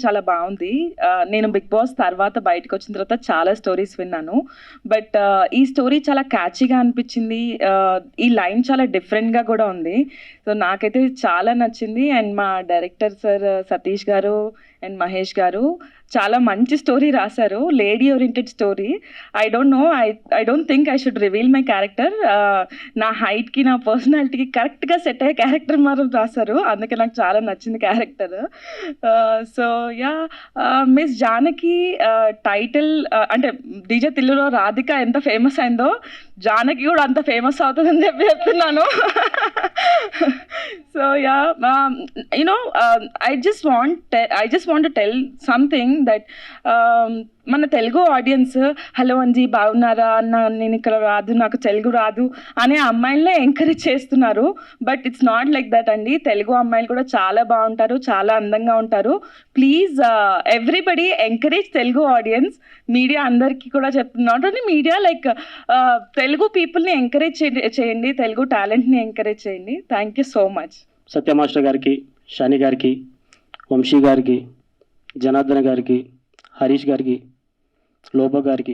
చాలా బాగుంది. నేను బిగ్ బాస్ తర్వాత బయటకు వచ్చిన తర్వాత చాలా స్టోరీస్ విన్నాను. బట్ ఈ స్టోరీ చాలా క్యాచీగా అనిపించింది. ఈ లైన్ చాలా డిఫరెంట్గా కూడా ఉంది. సో నాకైతే చాలా నచ్చింది. అండ్ మా డైరెక్టర్ సార్ సతీష్ గారు అండ్ మహేష్ గారు చాలా మంచి స్టోరీ రాశారు. Lady oriented story. I don't think I should reveal my character. నా హైట్కి నా పర్సనాలిటీకి కరెక్ట్గా సెట్ అయ్యే క్యారెక్టర్ మాత్రం రాశారు. అందుకే నాకు చాలా నచ్చింది character. So yeah, miss Janaki title అంటే డీజే తిల్లులో రాధిక ఎంత ఫేమస్ అయిందో జానకి కూడా అంత ఫేమస్ అవుతుందని చెప్పి చెప్తున్నాను. So yeah, I just want to tell something that మన తెలుగు ఆడియన్స్ హలో అంజీ బాగున్నారా అన్న, నేను ఇక్కడ రాదు, నాకు తెలుగు రాదు అనే అమ్మాయిలనే ఎంకరేజ్ చేస్తున్నారు. But it's not like that అండి. తెలుగు అమ్మాయిలు కూడా చాలా బాగుంటారు, చాలా అందంగా ఉంటారు. Please everybody encourage Telugu audience. Media అందరికీ కూడా చెప్తున్నాను, అంటే మీడియా లైక్ తెలుగు పీపుల్ని ఎంకరేజ్ చేయండి, తెలుగు టాలెంట్ని ఎంకరేజ్ చేయండి. Thank you so much. Satya master గారికి, షాని గారికి, వంశీ గారికి, జనార్దన్ గారికి, హరీష్ గారికి, లోబో గారికి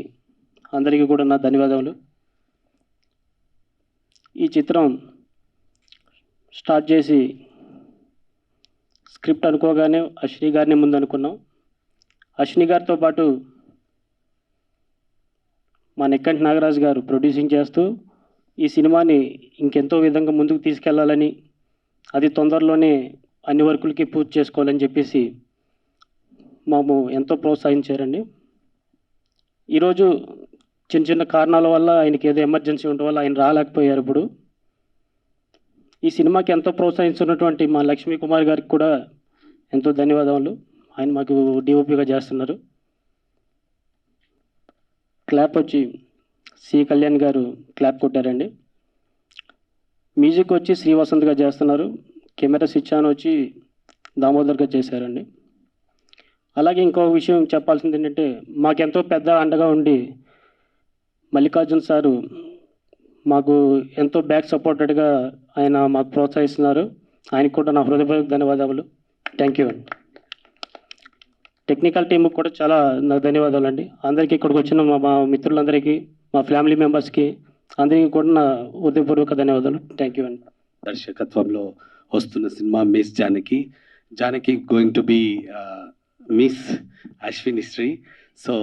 అందరికీ కూడా నా ధన్యవాదములు. ఈ చిత్రం స్టార్ట్ చేసి స్క్రిప్ట్ అనుకోగానే అశ్విని గారిని ముందు అనుకున్నాం. అశ్విని గారితో పాటు మా నెక్కంటి నాగరాజు గారు ప్రొడ్యూసింగ్ చేస్తూ ఈ సినిమాని ఇంకెంతో విధంగా ముందుకు తీసుకెళ్లాలని, అది తొందరలోనే అన్ని వర్కులకి పూర్తి చేసుకోవాలని చెప్పేసి మాము ఎంతో ప్రోత్సహించారండి. ఈరోజు చిన్న చిన్న కారణాల వల్ల ఆయనకి ఏదో ఎమర్జెన్సీ ఉండడం వల్ల ఆయన రాలేకపోయారు. ఇప్పుడు ఈ సినిమాకి ఎంతో ప్రోత్సహిస్తున్నటువంటి మా లక్ష్మీ కుమార్ గారికి కూడా ఎంతో ధన్యవాదాలు. ఆయన మాకు డిఓపిగా చేస్తున్నారు. క్లాప్ వచ్చి సి కళ్యాణ్ గారు క్లాప్ కొట్టారండి. మ్యూజిక్ వచ్చి శ్రీవసంత్గా చేస్తున్నారు. కెమెరా స్విచ్ ఆన్ వచ్చి దామోదర్గా చేశారండి. అలాగే ఇంకో విషయం చెప్పాల్సింది ఏంటంటే, మాకెంతో పెద్ద అండగా ఉండి మల్లికార్జున్ సారు మాకు ఎంతో బ్యాక్ సపోర్టెడ్గా ఆయన మాకు ప్రోత్సహిస్తున్నారు. ఆయనకు కూడా నా హృదయపూర్వక ధన్యవాదాలు. థ్యాంక్ యూ అండి. టెక్నికల్ టీంకి కూడా చాలా నాకు ధన్యవాదాలు అండి. అందరికీ ఇక్కడికి వచ్చిన మా మిత్రులందరికీ, మా ఫ్యామిలీ మెంబర్స్కి అందరికీ కూడా నా హృదయపూర్వక ధన్యవాదాలు. థ్యాంక్ యూ అండి. దర్శకత్వంలో వస్తున్న cinema Miss Janaki. Janaki going to be Miss Ashwini Sri. So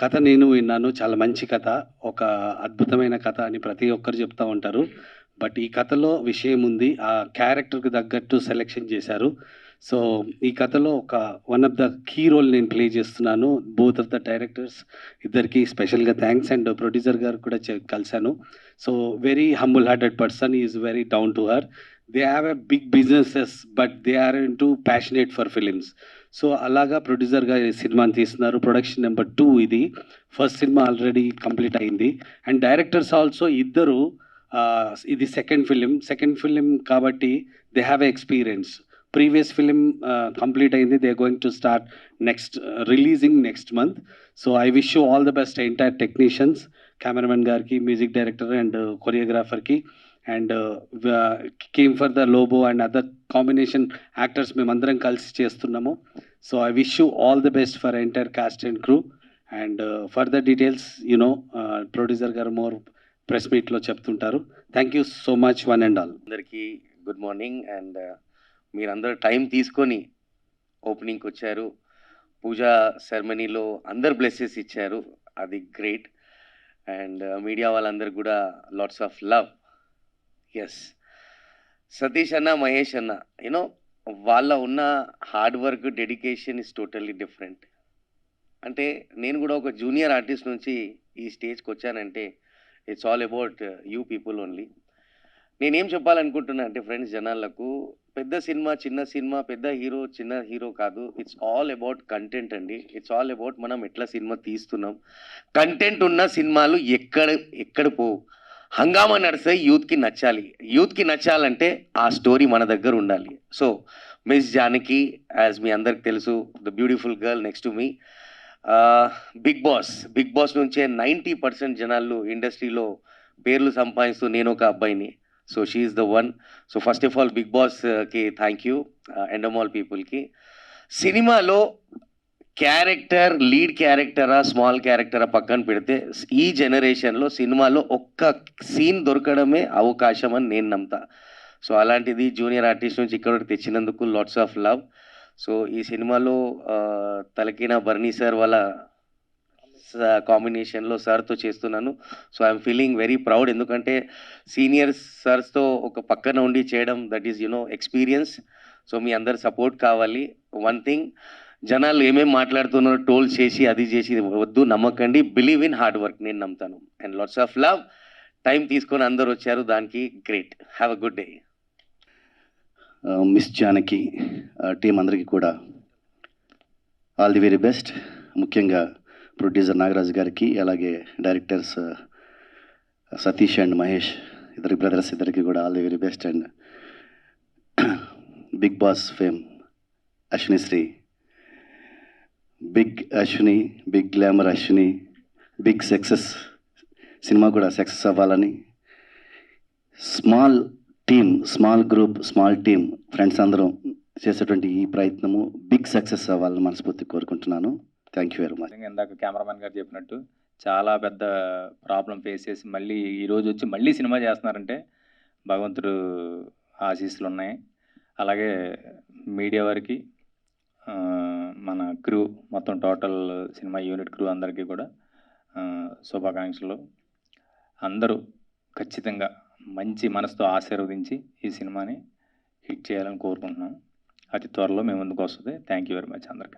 కథ నేను విన్నాను, చాలా మంచి కథ, ఒక అద్భుతమైన కథ అని ప్రతి ఒక్కరు చెప్తూ ఉంటారు. బట్ ఈ కథలో విషయం ఉంది, ఆ క్యారెక్టర్కి తగ్గట్టు సెలెక్షన్ చేశారు. సో ఈ కథలో ఒక one of the key role నేను ప్లే చేస్తున్నాను. బోత్ ఆఫ్ ద డైరెక్టర్స్ ఇద్దరికి స్పెషల్గా థ్యాంక్స్. అండ్ ప్రొడ్యూసర్ గారు కూడా కలిశాను. So very humble hearted person, is very down to earth. They have a big businesses but they are in to passionate for films. So అలాగా ప్రొడ్యూసర్గా సినిమాని తీస్తున్నారు. Production number 2 ఇది. ఫస్ట్ సినిమా ఆల్రెడీ కంప్లీట్ అయింది. And directors also ఇద్దరు, ఇది second film కాబట్టి they have a experience. Previous film complete అయింది. They are going to start releasing next month. So I wish you all the best entire technicians, cameraman గారికి, music director and కొరియోగ్రాఫర్కి, and came for the Lobo and other combination actors మేమందరం కలిసి చేస్తున్నాము. So I wish you all the best for entire cast and crew. And further details producer గారు more press మీట్లో చెప్తుంటారు. Thank you so much one and all. అందరికీ good morning. And మీరందరూ time తీసుకొని ఓపెనింగ్కి వచ్చారు. పూజా సెరమనీలో అందరు బ్లెస్సెస్ ఇచ్చారు, అది గ్రేట్. అండ్ మీడియా వాళ్ళందరూ కూడా lots of love. Yes, Satish అన్న, మహేష్ అన్న, యూనో వాళ్ళ ఉన్న hard work, dedication is totally different. అంటే నేను కూడా ఒక జూనియర్ ఆర్టిస్ట్ నుంచి ఈ స్టేజ్కి వచ్చానంటే it's all about you people only. నేనేం చెప్పాలనుకుంటున్నా అంటే ఫ్రెండ్స్, జనాలకు పెద్ద సినిమా, చిన్న సినిమా, పెద్ద హీరో, చిన్న హీరో కాదు. ఇట్స్ ఆల్ అబౌట్ కంటెంట్ అండి. ఇట్స్ ఆల్ అబౌట్ మనం ఎట్లా సినిమా తీస్తున్నాం. కంటెంట్ ఉన్న సినిమాలు ఎక్కడ పోవు. హంగామా నడిస్తే యూత్కి నచ్చాలి. యూత్కి నచ్చాలంటే ఆ స్టోరీ మన దగ్గర ఉండాలి. సో మిస్ జానకి, యాజ్ మీ అందరికి తెలుసు, the beautiful girl next to me. Big boss నుంచే 90% జనాలు ఇండస్ట్రీలో పేర్లు సంపాదిస్తూ నేను ఒక అబ్బాయిని. So she is the one. So first of all big బాస్కి థ్యాంక్ యూ, ఎండమాల్ పీపుల్కి. సినిమాలో క్యారెక్టర్, లీడ్ క్యారెక్టరా స్మాల్ క్యారెక్టరా పక్కన పెడితే ఈ జనరేషన్లో సినిమాలో ఒక్క సీన్ దొరకడమే అవకాశం అని నేను నమ్ముతా. సో అలాంటిది జూనియర్ ఆర్టిస్ట్ నుంచి ఇక్కడ తెచ్చినందుకు లాట్స్ ఆఫ్ లవ్. సో ఈ సినిమాలో తలకిన బర్నీ సార్ వాళ్ళ కాంబినేషన్లో సార్తో చేస్తున్నాను. So I'm feeling very proud, ఎందుకంటే సీనియర్ సార్స్తో ఒక పక్కన ఉండి చేయడం దట్ ఈస్ ఎక్స్పీరియన్స్. సో మీ అందరి సపోర్ట్ కావాలి. వన్ థింగ్, జనాలు ఏమేమి మాట్లాడుతున్నారో ట్రోల్ చేసి అది చేసి వద్దు, నమ్మకండి. బిలీవ్ ఇన్ హార్డ్ వర్క్, నేను నమ్ముతాను. And lots of love. Time తీసుకొని అందరు వచ్చారు, దానికి great. Have a good day. Miss Janaki team అందరికీ కూడా ఆల్ ది వెరీ బెస్ట్. ముఖ్యంగా ప్రొడ్యూసర్ నాగరాజు గారికి, అలాగే డైరెక్టర్స్ సతీష్ అండ్ మహేష్, ఇద్దరి బ్రదర్స్ ఇద్దరికి కూడా all the very best. And big boss fame Ashwini Sri, big Ashwini, big glamour Ashwini, big success, cinema కూడా సక్సెస్ అవ్వాలని, small team, small group, small team friends అందరం చేసేటువంటి ఈ ప్రయత్నము బిగ్ సక్సెస్ అవ్వాలని మనస్ఫూర్తి కోరుకుంటున్నాను. Thank you very much. ఇందాక కెమెరామెన్ గారు చెప్పినట్టు చాలా పెద్ద ప్రాబ్లం ఫేస్ చేసి మళ్ళీ ఈరోజు వచ్చి మళ్ళీ సినిమా చేస్తున్నారంటే భగవంతుడు ఆశీస్సులు ఉన్నాయి. అలాగే మీడియా వారికి, మన క్రూ మొత్తం టోటల్ సినిమా యూనిట్ క్రూ అందరికీ కూడా శుభాకాంక్షలు. అందరూ ఖచ్చితంగా మంచి మనసుతో ఆశీర్వదించి ఈ సినిమాని హిట్ చేయాలని కోరుకుంటున్నాం. అతి త్వరలో మేము ముందుకు వస్తుంది. థ్యాంక్ యూ వెరీ మచ్ అందరికీ.